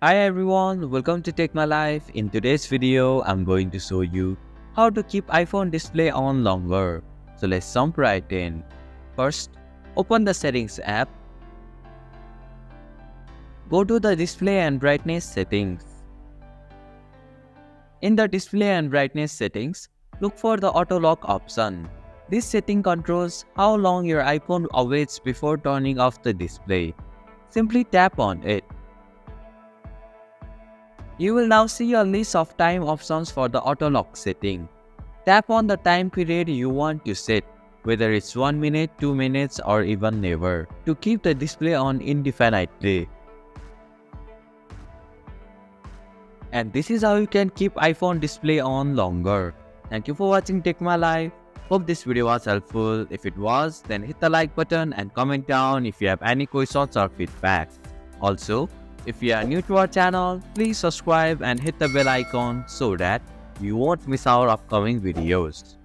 Hi everyone, welcome to Take My Life. In today's video, I'm going to show you how to keep iPhone display on longer. So let's jump right in. First, open the Settings app. Go to the Display and Brightness settings. In the Display and Brightness settings, look for the Auto Lock option. This setting controls how long your iPhone awaits before turning off the display. Simply tap on it. You will now see a list of time options for the auto lock setting. Tap on the time period you want to set, whether it's 1 minute, 2 minutes or even never, to keep the display on indefinitely. And this is how you can keep iPhone display on longer. Thank you for watching Take My Life. Hope this video was helpful. If it was, then hit the like button and comment down if you have any questions or feedback. Also, if you are new to our channel, please subscribe and hit the bell icon so that you won't miss our upcoming videos.